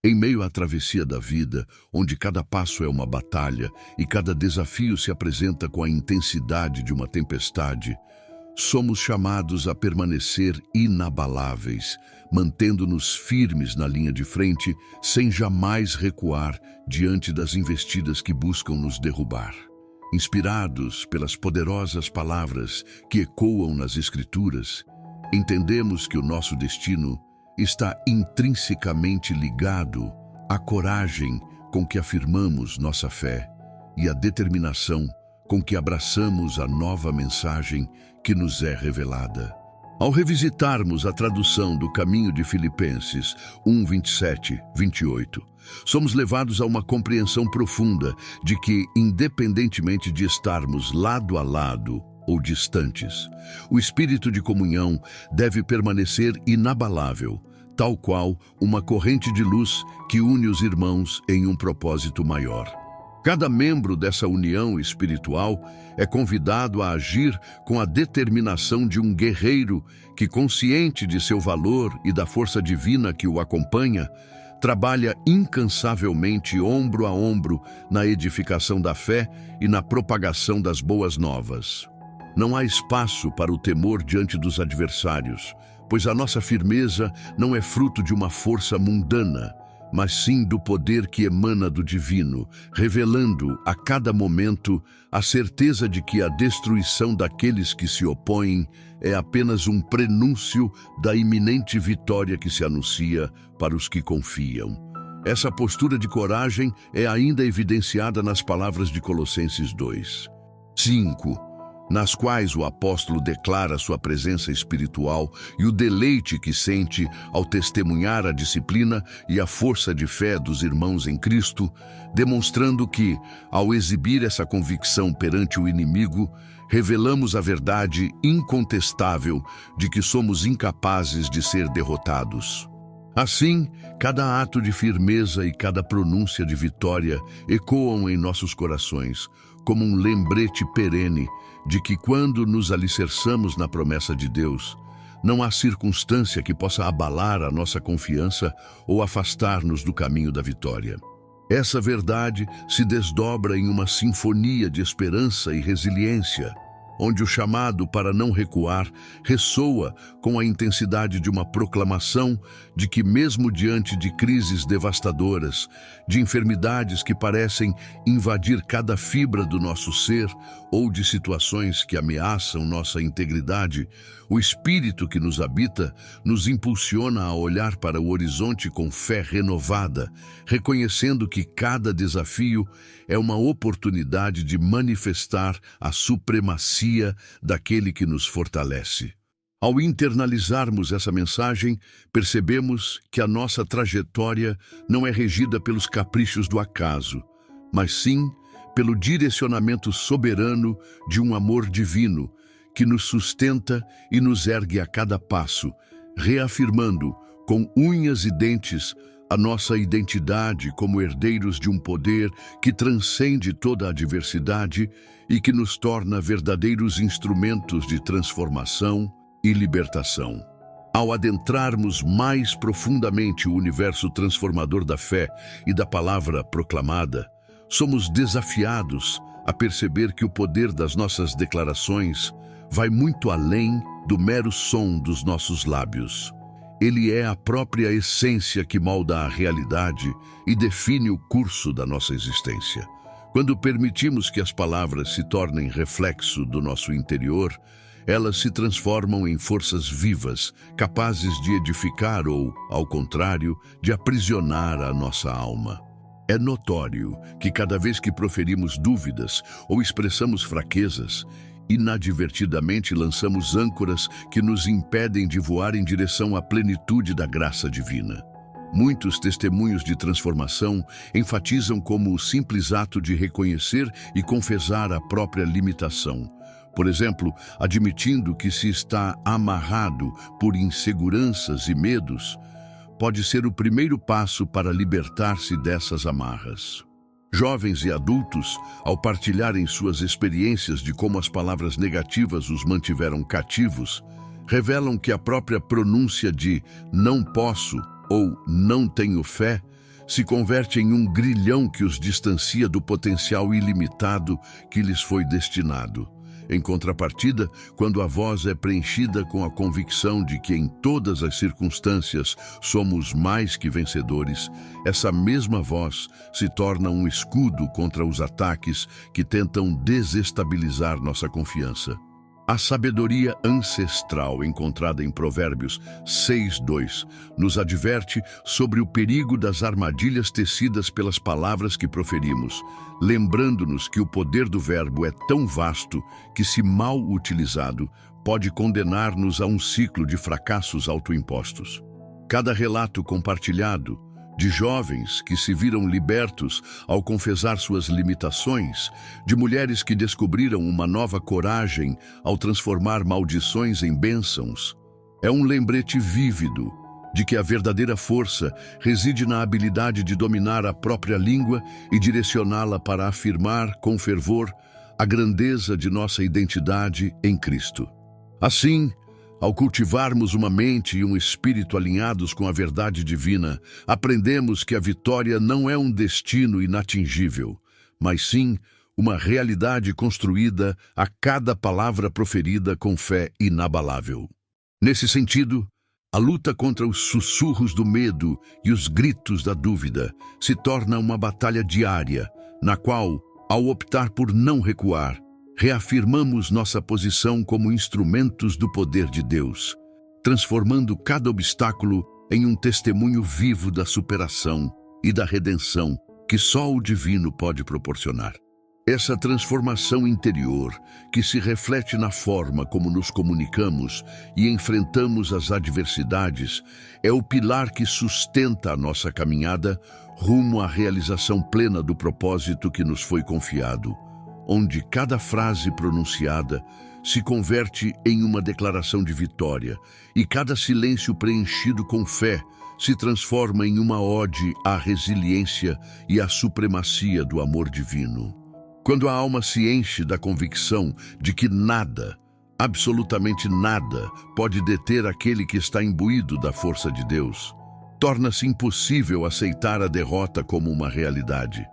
Em meio à travessia da vida, onde cada passo é uma batalha e cada desafio se apresenta com a intensidade de uma tempestade, somos chamados a permanecer inabaláveis, mantendo-nos firmes na linha de frente, sem jamais recuar diante das investidas que buscam nos derrubar. Inspirados pelas poderosas palavras que ecoam nas Escrituras, entendemos que o nosso destino está intrinsecamente ligado à coragem com que afirmamos nossa fé e à determinação com que abraçamos a nova mensagem que nos é revelada. Ao revisitarmos a tradução do Caminho de Filipenses 1, 27, 28, somos levados a uma compreensão profunda de que, independentemente de estarmos lado a lado ou distantes, o espírito de comunhão deve permanecer inabalável, tal qual uma corrente de luz que une os irmãos em um propósito maior. Cada membro dessa união espiritual é convidado a agir com a determinação de um guerreiro que, consciente de seu valor e da força divina que o acompanha, trabalha incansavelmente ombro a ombro na edificação da fé e na propagação das boas novas. Não há espaço para o temor diante dos adversários, pois a nossa firmeza não é fruto de uma força mundana, mas sim do poder que emana do divino, revelando a cada momento a certeza de que a destruição daqueles que se opõem é apenas um prenúncio da iminente vitória que se anuncia para os que confiam. Essa postura de coragem é ainda evidenciada nas palavras de Colossenses 2, 5, nas quais o apóstolo declara sua presença espiritual e o deleite que sente ao testemunhar a disciplina e a força de fé dos irmãos em Cristo, demonstrando que, ao exibir essa convicção perante o inimigo, revelamos a verdade incontestável de que somos incapazes de ser derrotados. Assim, cada ato de firmeza e cada pronúncia de vitória ecoam em nossos corações, como um lembrete perene de que, quando nos alicerçamos na promessa de Deus, não há circunstância que possa abalar a nossa confiança ou afastar-nos do caminho da vitória. Essa verdade se desdobra em uma sinfonia de esperança e resiliência, onde o chamado para não recuar ressoa com a intensidade de uma proclamação de que, mesmo diante de crises devastadoras, de enfermidades que parecem invadir cada fibra do nosso ser ou de situações que ameaçam nossa integridade, o Espírito que nos habita nos impulsiona a olhar para o horizonte com fé renovada, reconhecendo que cada desafio é uma oportunidade de manifestar a supremacia daquele que nos fortalece. Ao internalizarmos essa mensagem, percebemos que a nossa trajetória não é regida pelos caprichos do acaso, mas sim pelo direcionamento soberano de um amor divino que nos sustenta e nos ergue a cada passo, reafirmando com unhas e dentes a nossa identidade como herdeiros de um poder que transcende toda a adversidade e que nos torna verdadeiros instrumentos de transformação e libertação. Ao adentrarmos mais profundamente o universo transformador da fé e da palavra proclamada, somos desafiados a perceber que o poder das nossas declarações vai muito além do mero som dos nossos lábios. Ele é a própria essência que molda a realidade e define o curso da nossa existência. Quando permitimos que as palavras se tornem reflexo do nosso interior, elas se transformam em forças vivas, capazes de edificar ou, ao contrário, de aprisionar a nossa alma. É notório que cada vez que proferimos dúvidas ou expressamos fraquezas, inadvertidamente lançamos âncoras que nos impedem de voar em direção à plenitude da graça divina. Muitos testemunhos de transformação enfatizam como o simples ato de reconhecer e confessar a própria limitação. Por exemplo, admitindo que se está amarrado por inseguranças e medos, pode ser o primeiro passo para libertar-se dessas amarras. Jovens e adultos, ao partilharem suas experiências de como as palavras negativas os mantiveram cativos, revelam que a própria pronúncia de "não posso" ou "não tenho fé" se converte em um grilhão que os distancia do potencial ilimitado que lhes foi destinado. Em contrapartida, quando a voz é preenchida com a convicção de que em todas as circunstâncias somos mais que vencedores, essa mesma voz se torna um escudo contra os ataques que tentam desestabilizar nossa confiança. A sabedoria ancestral encontrada em Provérbios 6:2 nos adverte sobre o perigo das armadilhas tecidas pelas palavras que proferimos, lembrando-nos que o poder do verbo é tão vasto que, se mal utilizado, pode condenar-nos a um ciclo de fracassos autoimpostos. Cada relato compartilhado de jovens que se viram libertos ao confessar suas limitações, de mulheres que descobriram uma nova coragem ao transformar maldições em bênçãos, é um lembrete vívido de que a verdadeira força reside na habilidade de dominar a própria língua e direcioná-la para afirmar com fervor a grandeza de nossa identidade em Cristo. Assim, ao cultivarmos uma mente e um espírito alinhados com a verdade divina, aprendemos que a vitória não é um destino inatingível, mas sim uma realidade construída a cada palavra proferida com fé inabalável. Nesse sentido, a luta contra os sussurros do medo e os gritos da dúvida se torna uma batalha diária, na qual, ao optar por não recuar, reafirmamos nossa posição como instrumentos do poder de Deus, transformando cada obstáculo em um testemunho vivo da superação e da redenção que só o divino pode proporcionar. Essa transformação interior, que se reflete na forma como nos comunicamos e enfrentamos as adversidades, é o pilar que sustenta a nossa caminhada rumo à realização plena do propósito que nos foi confiado, onde cada frase pronunciada se converte em uma declaração de vitória e cada silêncio preenchido com fé se transforma em uma ode à resiliência e à supremacia do amor divino. Quando a alma se enche da convicção de que nada, absolutamente nada, pode deter aquele que está imbuído da força de Deus, torna-se impossível aceitar a derrota como uma realidade.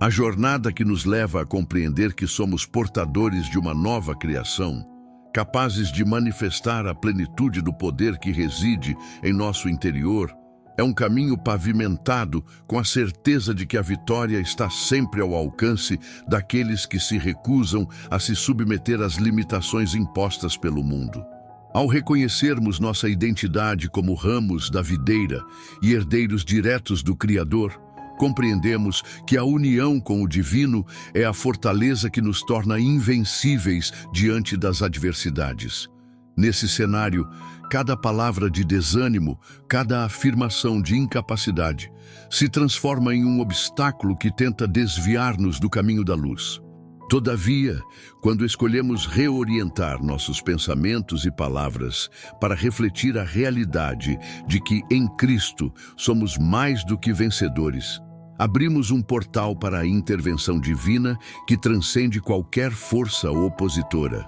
A jornada que nos leva a compreender que somos portadores de uma nova criação, capazes de manifestar a plenitude do poder que reside em nosso interior, é um caminho pavimentado com a certeza de que a vitória está sempre ao alcance daqueles que se recusam a se submeter às limitações impostas pelo mundo. Ao reconhecermos nossa identidade como ramos da videira e herdeiros diretos do Criador, compreendemos que a união com o divino é a fortaleza que nos torna invencíveis diante das adversidades. Nesse cenário, cada palavra de desânimo, cada afirmação de incapacidade, se transforma em um obstáculo que tenta desviar-nos do caminho da luz. Todavia, quando escolhemos reorientar nossos pensamentos e palavras para refletir a realidade de que em Cristo somos mais do que vencedores, abrimos um portal para a intervenção divina que transcende qualquer força opositora.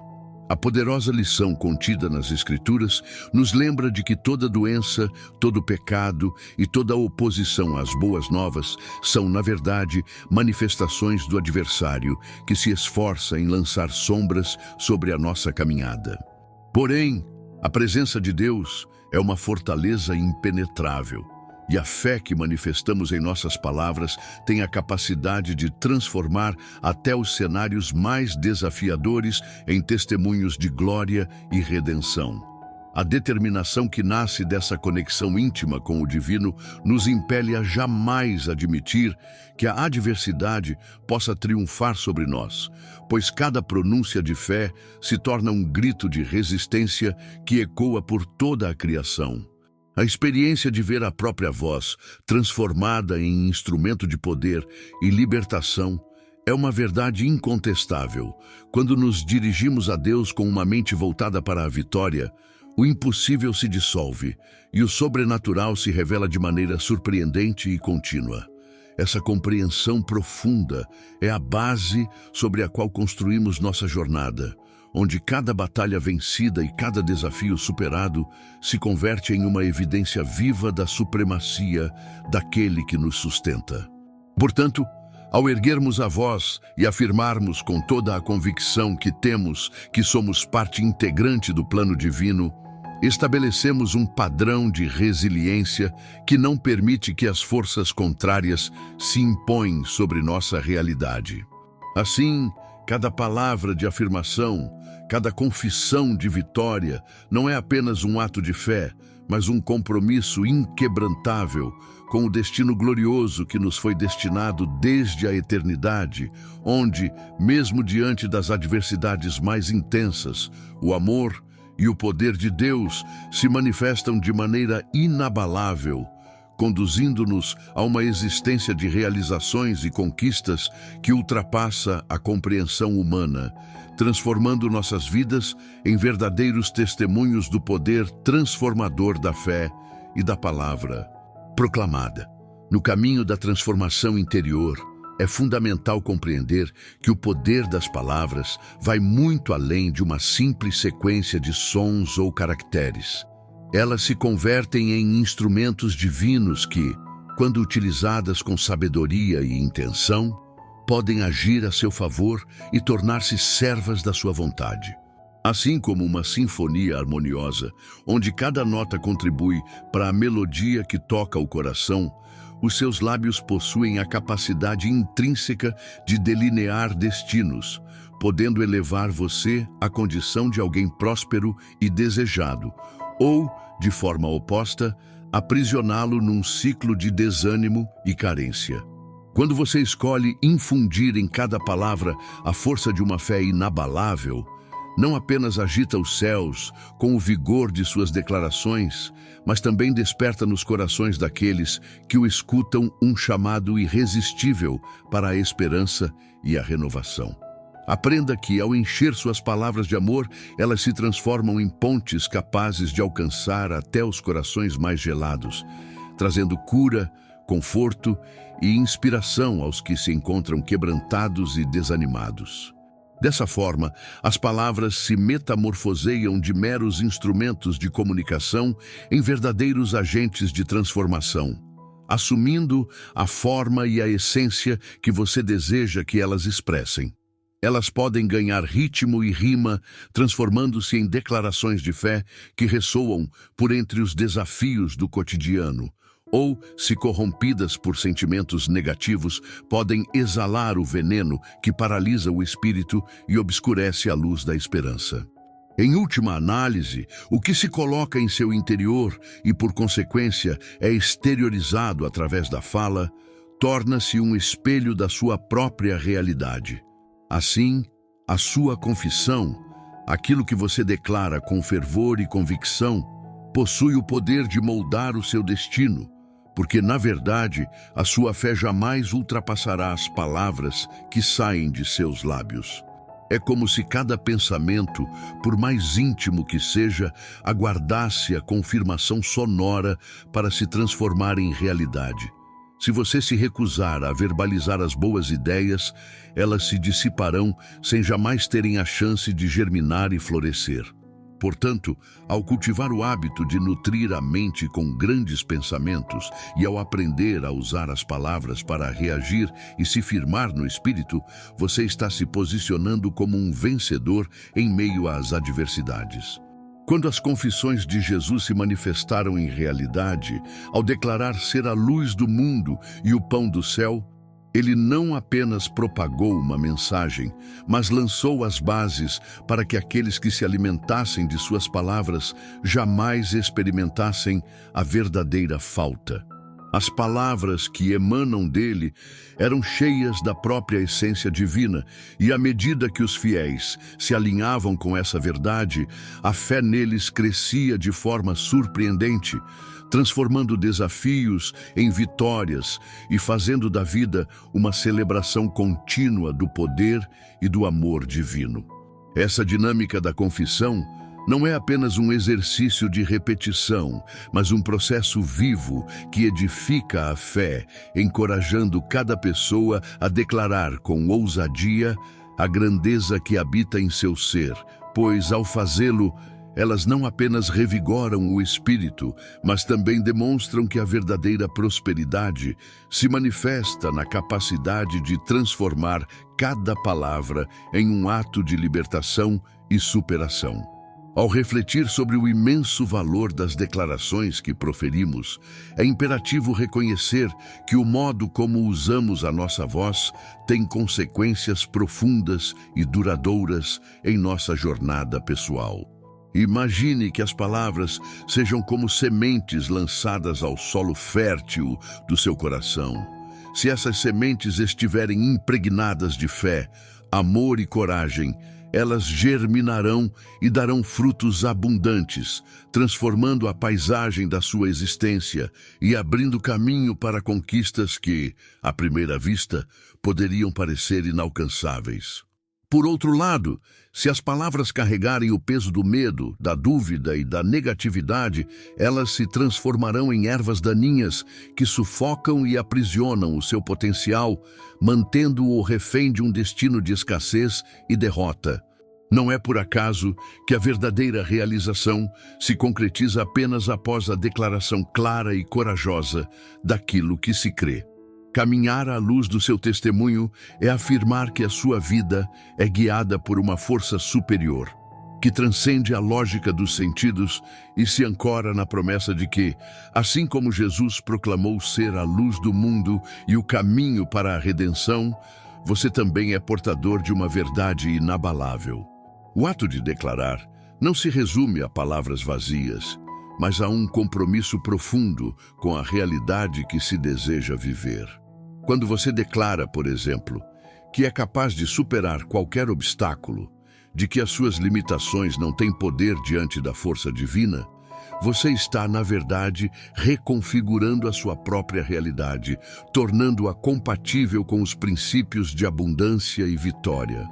A poderosa lição contida nas Escrituras nos lembra de que toda doença, todo pecado e toda oposição às boas novas são, na verdade, manifestações do adversário que se esforça em lançar sombras sobre a nossa caminhada. Porém, a presença de Deus é uma fortaleza impenetrável, e a fé que manifestamos em nossas palavras tem a capacidade de transformar até os cenários mais desafiadores em testemunhos de glória e redenção. A determinação que nasce dessa conexão íntima com o divino nos impele a jamais admitir que a adversidade possa triunfar sobre nós, pois cada pronúncia de fé se torna um grito de resistência que ecoa por toda a criação. A experiência de ver a própria voz transformada em instrumento de poder e libertação é uma verdade incontestável. Quando nos dirigimos a Deus com uma mente voltada para a vitória, o impossível se dissolve e o sobrenatural se revela de maneira surpreendente e contínua. Essa compreensão profunda é a base sobre a qual construímos nossa jornada, onde cada batalha vencida e cada desafio superado se converte em uma evidência viva da supremacia daquele que nos sustenta. Portanto, ao erguermos a voz e afirmarmos com toda a convicção que temos que somos parte integrante do plano divino, estabelecemos um padrão de resiliência que não permite que as forças contrárias se impõem sobre nossa realidade. Assim, cada palavra de afirmação, cada confissão de vitória não é apenas um ato de fé, mas um compromisso inquebrantável com o destino glorioso que nos foi destinado desde a eternidade, onde, mesmo diante das adversidades mais intensas, o amor e o poder de Deus se manifestam de maneira inabalável, conduzindo-nos a uma existência de realizações e conquistas que ultrapassa a compreensão humana, transformando nossas vidas em verdadeiros testemunhos do poder transformador da fé e da palavra proclamada. No caminho da transformação interior, é fundamental compreender que o poder das palavras vai muito além de uma simples sequência de sons ou caracteres. Elas se convertem em instrumentos divinos que, quando utilizadas com sabedoria e intenção, podem agir a seu favor e tornar-se servas da sua vontade. Assim como uma sinfonia harmoniosa, onde cada nota contribui para a melodia que toca o coração, os seus lábios possuem a capacidade intrínseca de delinear destinos, podendo elevar você à condição de alguém próspero e desejado, ou, de forma oposta, aprisioná-lo num ciclo de desânimo e carência. Quando você escolhe infundir em cada palavra a força de uma fé inabalável, não apenas agita os céus com o vigor de suas declarações, mas também desperta nos corações daqueles que o escutam um chamado irresistível para a esperança e a renovação. Aprenda que, ao encher suas palavras de amor, elas se transformam em pontes capazes de alcançar até os corações mais gelados, trazendo cura, conforto e inspiração aos que se encontram quebrantados e desanimados. Dessa forma, as palavras se metamorfoseiam de meros instrumentos de comunicação em verdadeiros agentes de transformação, assumindo a forma e a essência que você deseja que elas expressem. Elas podem ganhar ritmo e rima, transformando-se em declarações de fé que ressoam por entre os desafios do cotidiano, ou, se corrompidas por sentimentos negativos, podem exalar o veneno que paralisa o espírito e obscurece a luz da esperança. Em última análise, o que se coloca em seu interior e, por consequência, é exteriorizado através da fala, torna-se um espelho da sua própria realidade. Assim, a sua confissão, aquilo que você declara com fervor e convicção, possui o poder de moldar o seu destino, porque, na verdade, a sua fé jamais ultrapassará as palavras que saem de seus lábios. É como se cada pensamento, por mais íntimo que seja, aguardasse a confirmação sonora para se transformar em realidade. Se você se recusar a verbalizar as boas ideias, elas se dissiparão sem jamais terem a chance de germinar e florescer. Portanto, ao cultivar o hábito de nutrir a mente com grandes pensamentos e ao aprender a usar as palavras para reagir e se firmar no espírito, você está se posicionando como um vencedor em meio às adversidades. Quando as confissões de Jesus se manifestaram em realidade, ao declarar ser a luz do mundo e o pão do céu, ele não apenas propagou uma mensagem, mas lançou as bases para que aqueles que se alimentassem de suas palavras jamais experimentassem a verdadeira falta. As palavras que emanam dele eram cheias da própria essência divina, e à medida que os fiéis se alinhavam com essa verdade, a fé neles crescia de forma surpreendente, transformando desafios em vitórias e fazendo da vida uma celebração contínua do poder e do amor divino. Essa dinâmica da confissão não é apenas um exercício de repetição, mas um processo vivo que edifica a fé, encorajando cada pessoa a declarar com ousadia a grandeza que habita em seu ser, pois, ao fazê-lo, elas não apenas revigoram o espírito, mas também demonstram que a verdadeira prosperidade se manifesta na capacidade de transformar cada palavra em um ato de libertação e superação. Ao refletir sobre o imenso valor das declarações que proferimos, é imperativo reconhecer que o modo como usamos a nossa voz tem consequências profundas e duradouras em nossa jornada pessoal. Imagine que as palavras sejam como sementes lançadas ao solo fértil do seu coração. Se essas sementes estiverem impregnadas de fé, amor e coragem, elas germinarão e darão frutos abundantes, transformando a paisagem da sua existência e abrindo caminho para conquistas que, à primeira vista, poderiam parecer inalcançáveis. Por outro lado, se as palavras carregarem o peso do medo, da dúvida e da negatividade, elas se transformarão em ervas daninhas que sufocam e aprisionam o seu potencial, mantendo-o refém de um destino de escassez e derrota. Não é por acaso que a verdadeira realização se concretiza apenas após a declaração clara e corajosa daquilo que se crê. Caminhar à luz do seu testemunho é afirmar que a sua vida é guiada por uma força superior, que transcende a lógica dos sentidos e se ancora na promessa de que, assim como Jesus proclamou ser a luz do mundo e o caminho para a redenção, você também é portador de uma verdade inabalável. O ato de declarar não se resume a palavras vazias, mas a um compromisso profundo com a realidade que se deseja viver. Quando você declara, por exemplo, que é capaz de superar qualquer obstáculo, de que as suas limitações não têm poder diante da força divina, você está, na verdade, reconfigurando a sua própria realidade, tornando-a compatível com os princípios de abundância e vitória.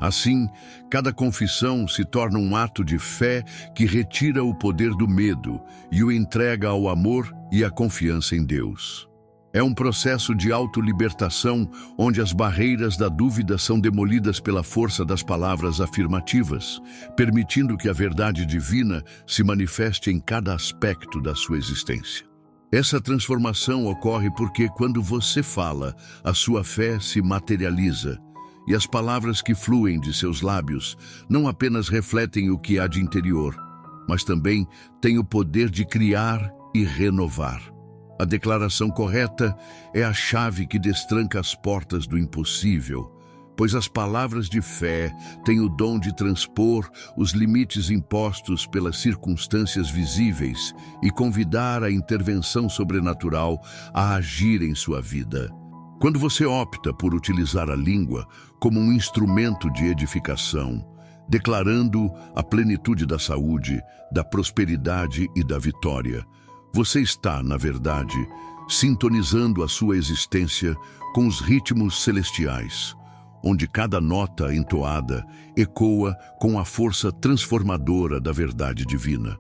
Assim, cada confissão se torna um ato de fé que retira o poder do medo e o entrega ao amor e à confiança em Deus. É um processo de autolibertação onde as barreiras da dúvida são demolidas pela força das palavras afirmativas, permitindo que a verdade divina se manifeste em cada aspecto da sua existência. Essa transformação ocorre porque, quando você fala, a sua fé se materializa, e as palavras que fluem de seus lábios não apenas refletem o que há de interior, mas também têm o poder de criar e renovar. A declaração correta é a chave que destranca as portas do impossível, pois as palavras de fé têm o dom de transpor os limites impostos pelas circunstâncias visíveis e convidar a intervenção sobrenatural a agir em sua vida. Quando você opta por utilizar a língua como um instrumento de edificação, declarando a plenitude da saúde, da prosperidade e da vitória, você está, na verdade, sintonizando a sua existência com os ritmos celestiais, onde cada nota entoada ecoa com a força transformadora da verdade divina.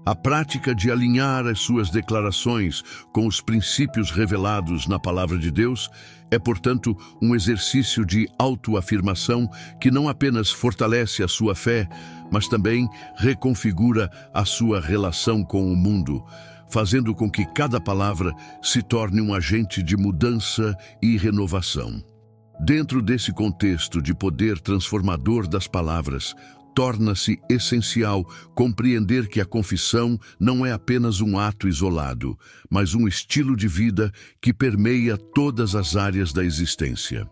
A prática de alinhar as suas declarações com os princípios revelados na Palavra de Deus é, portanto, um exercício de autoafirmação que não apenas fortalece a sua fé, mas também reconfigura a sua relação com o mundo, fazendo com que cada palavra se torne um agente de mudança e renovação. Dentro desse contexto de poder transformador das palavras, torna-se essencial compreender que a confissão não é apenas um ato isolado, mas um estilo de vida que permeia todas as áreas da existência.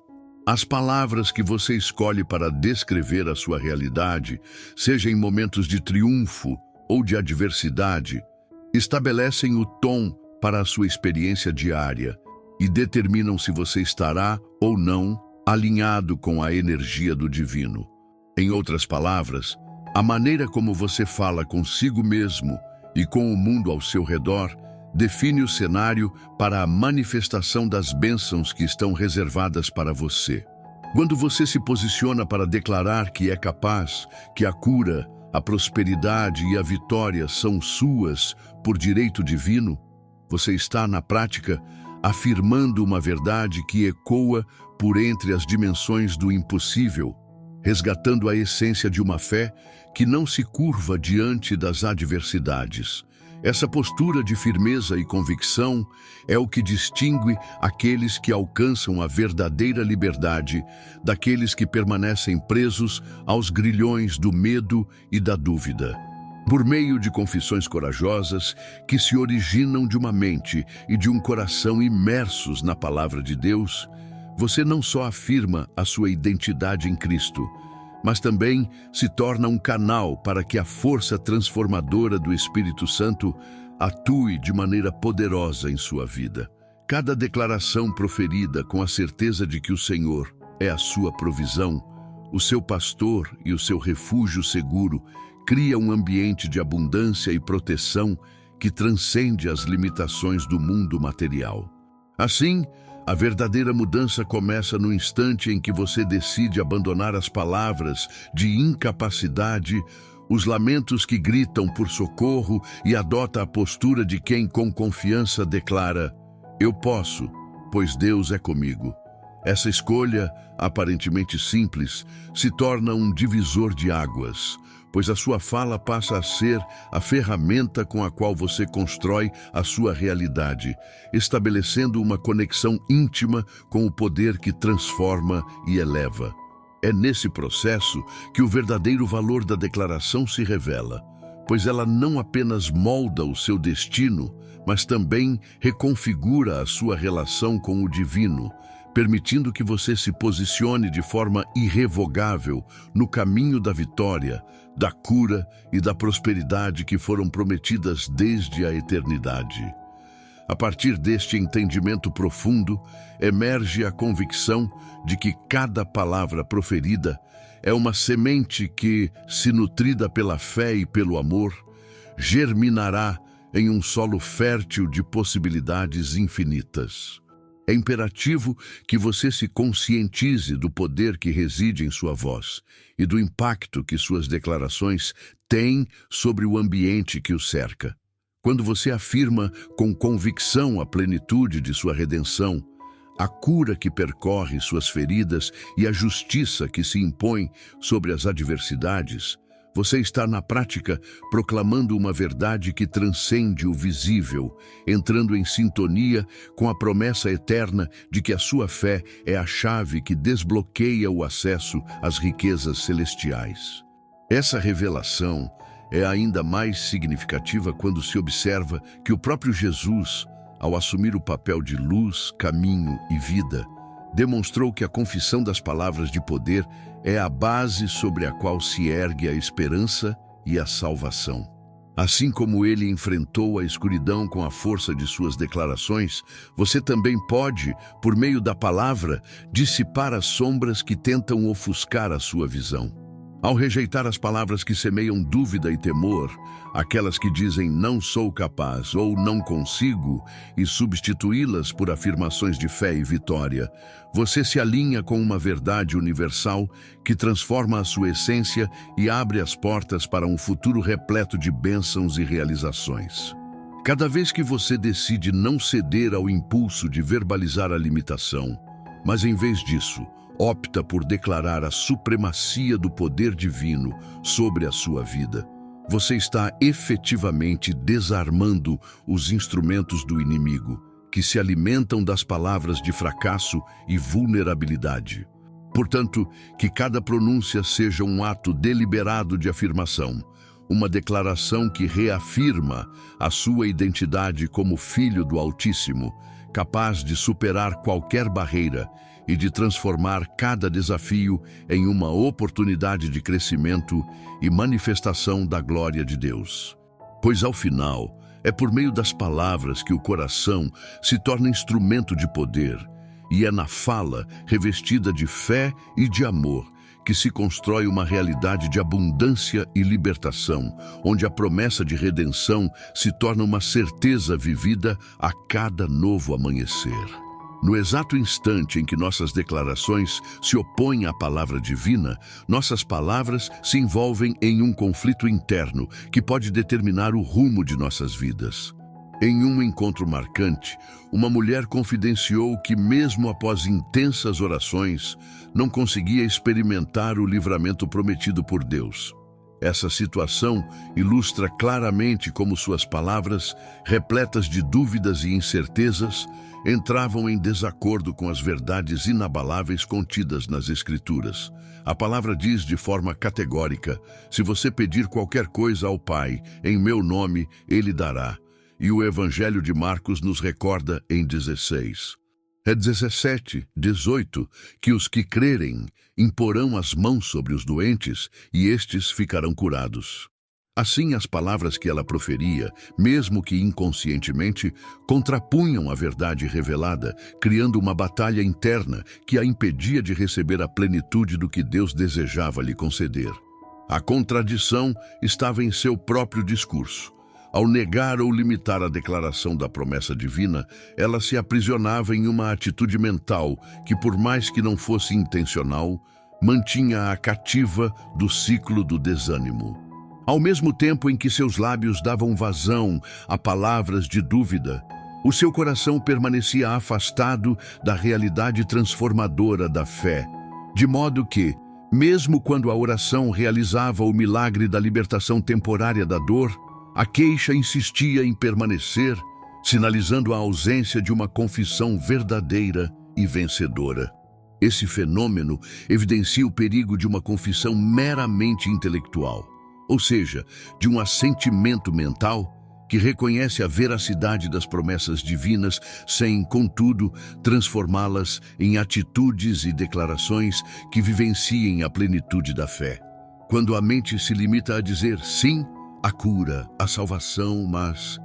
As palavras que você escolhe para descrever a sua realidade, seja em momentos de triunfo ou de adversidade, estabelecem o tom para a sua experiência diária e determinam se você estará ou não alinhado com a energia do divino. Em outras palavras, a maneira como você fala consigo mesmo e com o mundo ao seu redor define o cenário para a manifestação das bênçãos que estão reservadas para você. Quando você se posiciona para declarar que é capaz, que a cura, a prosperidade e a vitória são suas por direito divino, você está, na prática, afirmando uma verdade que ecoa por entre as dimensões do impossível, resgatando a essência de uma fé que não se curva diante das adversidades. Essa postura de firmeza e convicção é o que distingue aqueles que alcançam a verdadeira liberdade daqueles que permanecem presos aos grilhões do medo e da dúvida. Por meio de confissões corajosas que se originam de uma mente e de um coração imersos na palavra de Deus, você não só afirma a sua identidade em Cristo, mas também se torna um canal para que a força transformadora do Espírito Santo atue de maneira poderosa em sua vida. Cada declaração proferida com a certeza de que o Senhor é a sua provisão, o seu pastor e o seu refúgio seguro, cria um ambiente de abundância e proteção que transcende as limitações do mundo material. Assim, a verdadeira mudança começa no instante em que você decide abandonar as palavras de incapacidade, os lamentos que gritam por socorro e adota a postura de quem com confiança declara: "Eu posso, pois Deus é comigo." Essa escolha, aparentemente simples, se torna um divisor de águas, pois a sua fala passa a ser a ferramenta com a qual você constrói a sua realidade, estabelecendo uma conexão íntima com o poder que transforma e eleva. É nesse processo que o verdadeiro valor da declaração se revela, pois ela não apenas molda o seu destino, mas também reconfigura a sua relação com o divino, permitindo que você se posicione de forma irrevogável no caminho da vitória, da cura e da prosperidade que foram prometidas desde a eternidade. A partir deste entendimento profundo, emerge a convicção de que cada palavra proferida é uma semente que, se nutrida pela fé e pelo amor, germinará em um solo fértil de possibilidades infinitas. É imperativo que você se conscientize do poder que reside em sua voz e do impacto que suas declarações têm sobre o ambiente que o cerca. Quando você afirma com convicção a plenitude de sua redenção, a cura que percorre suas feridas e a justiça que se impõe sobre as adversidades, você está, na prática, proclamando uma verdade que transcende o visível, entrando em sintonia com a promessa eterna de que a sua fé é a chave que desbloqueia o acesso às riquezas celestiais. Essa revelação é ainda mais significativa quando se observa que o próprio Jesus, ao assumir o papel de luz, caminho e vida, demonstrou que a confissão das palavras de poder é a base sobre a qual se ergue a esperança e a salvação. Assim como ele enfrentou a escuridão com a força de suas declarações, você também pode, por meio da palavra, dissipar as sombras que tentam ofuscar a sua visão. Ao rejeitar as palavras que semeiam dúvida e temor, aquelas que dizem "não sou capaz" ou "não consigo", e substituí-las por afirmações de fé e vitória, você se alinha com uma verdade universal que transforma a sua essência e abre as portas para um futuro repleto de bênçãos e realizações. Cada vez que você decide não ceder ao impulso de verbalizar a limitação, mas em vez disso, opta por declarar a supremacia do poder divino sobre a sua vida, você está efetivamente desarmando os instrumentos do inimigo, que se alimentam das palavras de fracasso e vulnerabilidade. Portanto, que cada pronúncia seja um ato deliberado de afirmação, uma declaração que reafirma a sua identidade como filho do Altíssimo, capaz de superar qualquer barreira e de transformar cada desafio em uma oportunidade de crescimento e manifestação da glória de Deus. Pois, ao final, é por meio das palavras que o coração se torna instrumento de poder, e é na fala, revestida de fé e de amor, que se constrói uma realidade de abundância e libertação, onde a promessa de redenção se torna uma certeza vivida a cada novo amanhecer. No exato instante em que nossas declarações se opõem à palavra divina, nossas palavras se envolvem em um conflito interno que pode determinar o rumo de nossas vidas. Em um encontro marcante, uma mulher confidenciou que, mesmo após intensas orações, não conseguia experimentar o livramento prometido por Deus. Essa situação ilustra claramente como suas palavras, repletas de dúvidas e incertezas, entravam em desacordo com as verdades inabaláveis contidas nas Escrituras. A palavra diz de forma categórica: se você pedir qualquer coisa ao Pai, em meu nome, Ele dará. E o Evangelho de Marcos nos recorda em 16. É 17, 18, que os que crerem imporão as mãos sobre os doentes e estes ficarão curados. Assim, as palavras que ela proferia, mesmo que inconscientemente, contrapunham a verdade revelada, criando uma batalha interna que a impedia de receber a plenitude do que Deus desejava lhe conceder. A contradição estava em seu próprio discurso. Ao negar ou limitar a declaração da promessa divina, ela se aprisionava em uma atitude mental que, por mais que não fosse intencional, mantinha-a cativa do ciclo do desânimo. Ao mesmo tempo em que seus lábios davam vazão a palavras de dúvida, o seu coração permanecia afastado da realidade transformadora da fé, de modo que, mesmo quando a oração realizava o milagre da libertação temporária da dor, a queixa insistia em permanecer, sinalizando a ausência de uma confissão verdadeira e vencedora. Esse fenômeno evidencia o perigo de uma confissão meramente intelectual, ou seja, de um assentimento mental que reconhece a veracidade das promessas divinas sem, contudo, transformá-las em atitudes e declarações que vivenciem a plenitude da fé. Quando a mente se limita a dizer sim, a cura, a salvação, mas,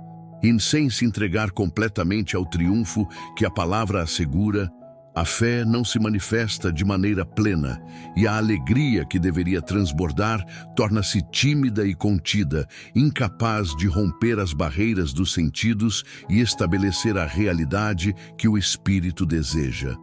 sem se entregar completamente ao triunfo que a palavra assegura, a fé não se manifesta de maneira plena e a alegria que deveria transbordar torna-se tímida e contida, incapaz de romper as barreiras dos sentidos e estabelecer a realidade que o espírito deseja.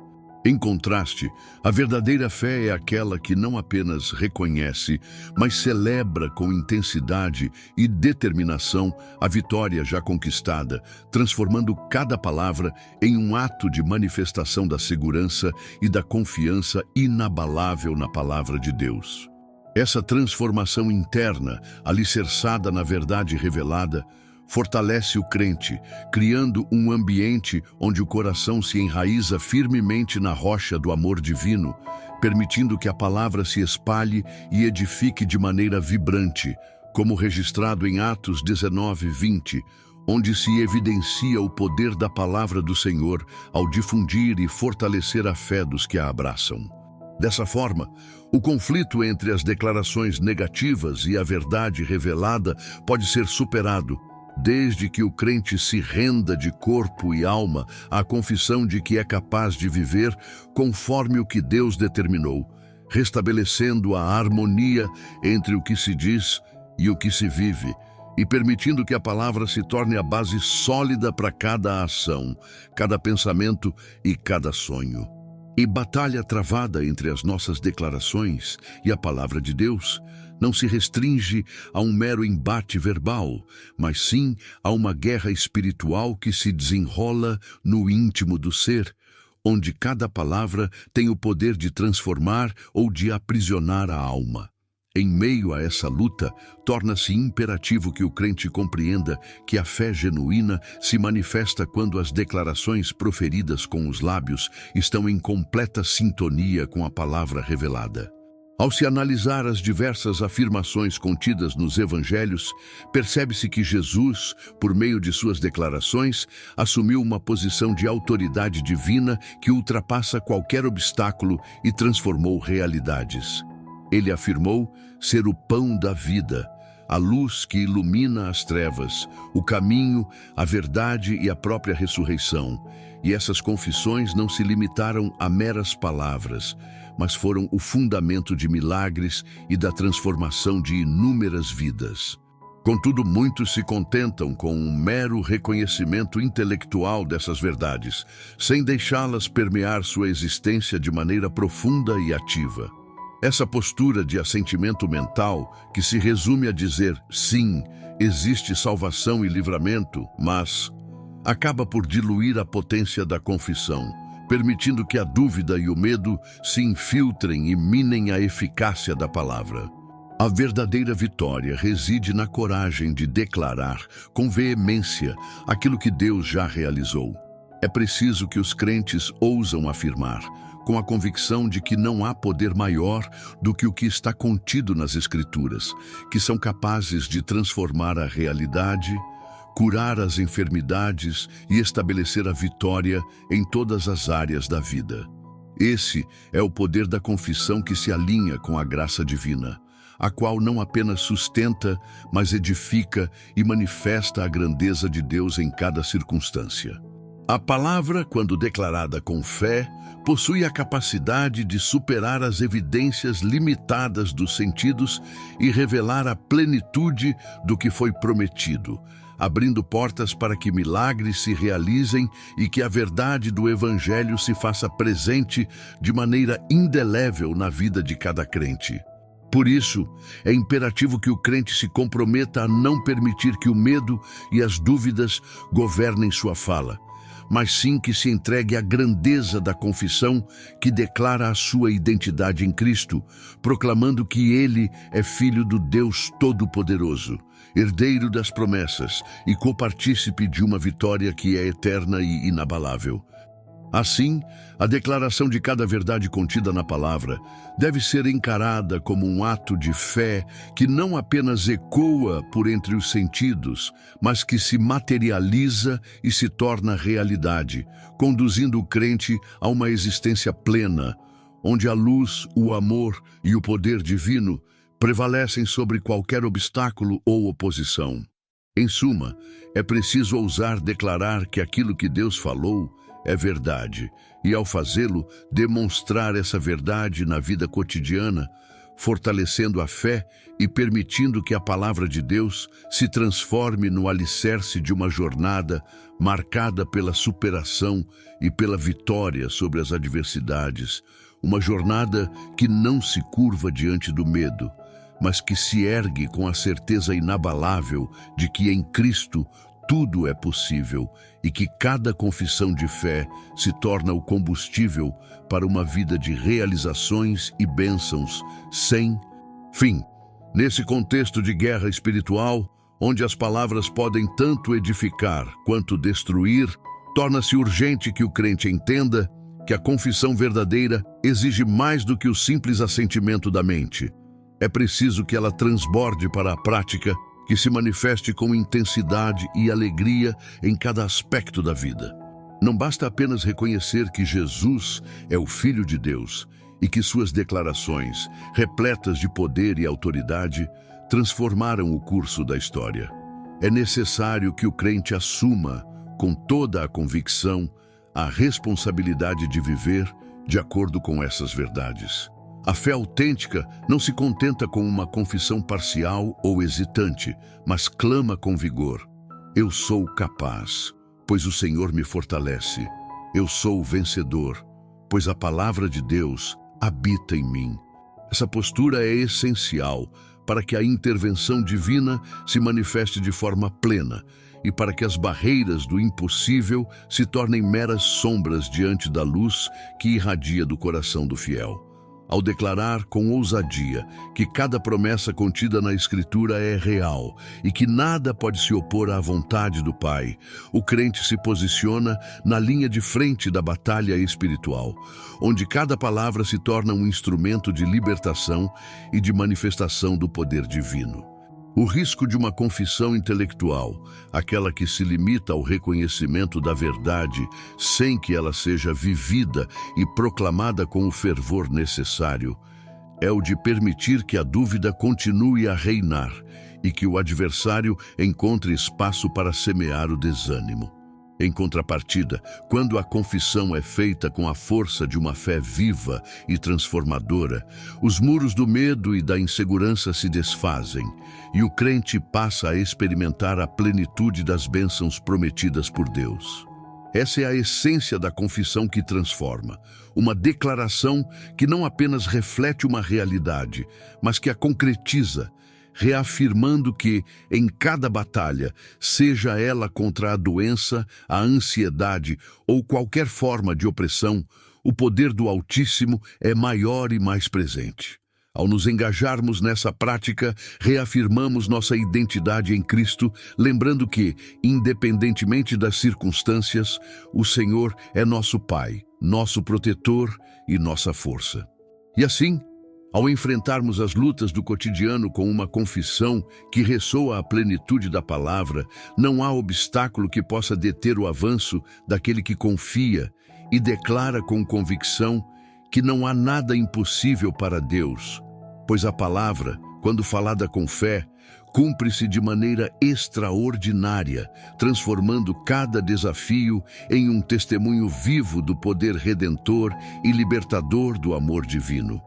Em contraste, a verdadeira fé é aquela que não apenas reconhece, mas celebra com intensidade e determinação a vitória já conquistada, transformando cada palavra em um ato de manifestação da segurança e da confiança inabalável na palavra de Deus. Essa transformação interna, alicerçada na verdade revelada, fortalece o crente, criando um ambiente onde o coração se enraiza firmemente na rocha do amor divino, permitindo que a palavra se espalhe e edifique de maneira vibrante, como registrado em Atos 19, 20, onde se evidencia o poder da palavra do Senhor ao difundir e fortalecer a fé dos que a abraçam. Dessa forma, o conflito entre as declarações negativas e a verdade revelada pode ser superado, desde que o crente se renda de corpo e alma à confissão de que é capaz de viver conforme o que Deus determinou, restabelecendo a harmonia entre o que se diz e o que se vive, e permitindo que a palavra se torne a base sólida para cada ação, cada pensamento e cada sonho. E batalha travada entre as nossas declarações e a palavra de Deus não se restringe a um mero embate verbal, mas sim a uma guerra espiritual que se desenrola no íntimo do ser, onde cada palavra tem o poder de transformar ou de aprisionar a alma. Em meio a essa luta, torna-se imperativo que o crente compreenda que a fé genuína se manifesta quando as declarações proferidas com os lábios estão em completa sintonia com a palavra revelada. Ao se analisar as diversas afirmações contidas nos evangelhos, percebe-se que Jesus, por meio de suas declarações, assumiu uma posição de autoridade divina que ultrapassa qualquer obstáculo e transformou realidades. Ele afirmou ser o pão da vida, a luz que ilumina as trevas, o caminho, a verdade e a própria ressurreição. E essas confissões não se limitaram a meras palavras, mas foram o fundamento de milagres e da transformação de inúmeras vidas. Contudo, muitos se contentam com um mero reconhecimento intelectual dessas verdades, sem deixá-las permear sua existência de maneira profunda e ativa. Essa postura de assentimento mental, que se resume a dizer sim, existe salvação e livramento, mas acaba por diluir a potência da confissão, permitindo que a dúvida e o medo se infiltrem e minem a eficácia da palavra. A verdadeira vitória reside na coragem de declarar com veemência aquilo que Deus já realizou. É preciso que os crentes ousam afirmar, com a convicção de que não há poder maior do que o que está contido nas Escrituras, que são capazes de transformar a realidade, curar as enfermidades e estabelecer a vitória em todas as áreas da vida. Esse é o poder da confissão que se alinha com a graça divina, a qual não apenas sustenta, mas edifica e manifesta a grandeza de Deus em cada circunstância. A palavra, quando declarada com fé, possui a capacidade de superar as evidências limitadas dos sentidos e revelar a plenitude do que foi prometido, abrindo portas para que milagres se realizem e que a verdade do Evangelho se faça presente de maneira indelével na vida de cada crente. Por isso, é imperativo que o crente se comprometa a não permitir que o medo e as dúvidas governem sua fala, mas sim que se entregue à grandeza da confissão que declara a sua identidade em Cristo, proclamando que Ele é Filho do Deus Todo-Poderoso, herdeiro das promessas e copartícipe de uma vitória que é eterna e inabalável. Assim, a declaração de cada verdade contida na palavra deve ser encarada como um ato de fé que não apenas ecoa por entre os sentidos, mas que se materializa e se torna realidade, conduzindo o crente a uma existência plena, onde a luz, o amor e o poder divino prevalecem sobre qualquer obstáculo ou oposição. Em suma, é preciso ousar declarar que aquilo que Deus falou é verdade, e ao fazê-lo, demonstrar essa verdade na vida cotidiana, fortalecendo a fé e permitindo que a palavra de Deus se transforme no alicerce de uma jornada marcada pela superação e pela vitória sobre as adversidades, uma jornada que não se curva diante do medo, mas que se ergue com a certeza inabalável de que em Cristo tudo é possível e que cada confissão de fé se torna o combustível para uma vida de realizações e bênçãos sem fim. Nesse contexto de guerra espiritual, onde as palavras podem tanto edificar quanto destruir, torna-se urgente que o crente entenda que a confissão verdadeira exige mais do que o simples assentimento da mente. É preciso que ela transborde para a prática, que se manifeste com intensidade e alegria em cada aspecto da vida. Não basta apenas reconhecer que Jesus é o Filho de Deus e que suas declarações, repletas de poder e autoridade, transformaram o curso da história. É necessário que o crente assuma, com toda a convicção, a responsabilidade de viver de acordo com essas verdades. A fé autêntica não se contenta com uma confissão parcial ou hesitante, mas clama com vigor: eu sou capaz, pois o Senhor me fortalece. Eu sou vencedor, pois a palavra de Deus habita em mim. Essa postura é essencial para que a intervenção divina se manifeste de forma plena e para que as barreiras do impossível se tornem meras sombras diante da luz que irradia do coração do fiel. Ao declarar com ousadia que cada promessa contida na Escritura é real e que nada pode se opor à vontade do Pai, o crente se posiciona na linha de frente da batalha espiritual, onde cada palavra se torna um instrumento de libertação e de manifestação do poder divino. O risco de uma confissão intelectual, aquela que se limita ao reconhecimento da verdade sem que ela seja vivida e proclamada com o fervor necessário, é o de permitir que a dúvida continue a reinar e que o adversário encontre espaço para semear o desânimo. Em contrapartida, quando a confissão é feita com a força de uma fé viva e transformadora, os muros do medo e da insegurança se desfazem e o crente passa a experimentar a plenitude das bênçãos prometidas por Deus. Essa é a essência da confissão que transforma, uma declaração que não apenas reflete uma realidade, mas que a concretiza, reafirmando que, em cada batalha, seja ela contra a doença, a ansiedade ou qualquer forma de opressão, o poder do Altíssimo é maior e mais presente. Ao nos engajarmos nessa prática, reafirmamos nossa identidade em Cristo, lembrando que, independentemente das circunstâncias, o Senhor é nosso Pai, nosso protetor e nossa força. E assim, ao enfrentarmos as lutas do cotidiano com uma confissão que ressoa à plenitude da palavra, não há obstáculo que possa deter o avanço daquele que confia e declara com convicção que não há nada impossível para Deus, pois a palavra, quando falada com fé, cumpre-se de maneira extraordinária, transformando cada desafio em um testemunho vivo do poder redentor e libertador do amor divino.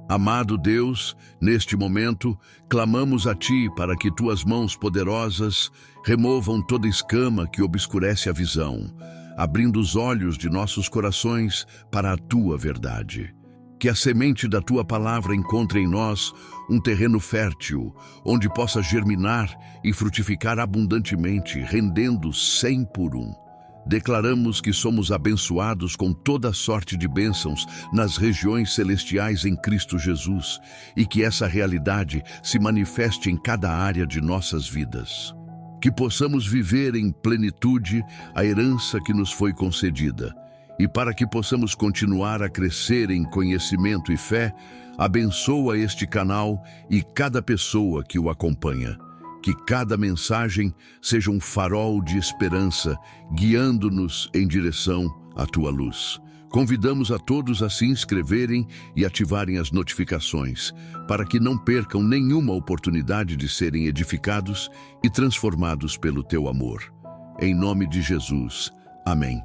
Amado Deus, neste momento, clamamos a Ti para que Tuas mãos poderosas removam toda escama que obscurece a visão, abrindo os olhos de nossos corações para a Tua verdade. Que a semente da Tua palavra encontre em nós um terreno fértil, onde possa germinar e frutificar abundantemente, rendendo 100 por 1. Declaramos que somos abençoados com toda sorte de bênçãos nas regiões celestiais em Cristo Jesus e que essa realidade se manifeste em cada área de nossas vidas. Que possamos viver em plenitude a herança que nos foi concedida. E para que possamos continuar a crescer em conhecimento e fé, abençoa este canal e cada pessoa que o acompanha. Que cada mensagem seja um farol de esperança, guiando-nos em direção à Tua luz. Convidamos a todos a se inscreverem e ativarem as notificações, para que não percam nenhuma oportunidade de serem edificados e transformados pelo Teu amor. Em nome de Jesus. Amém.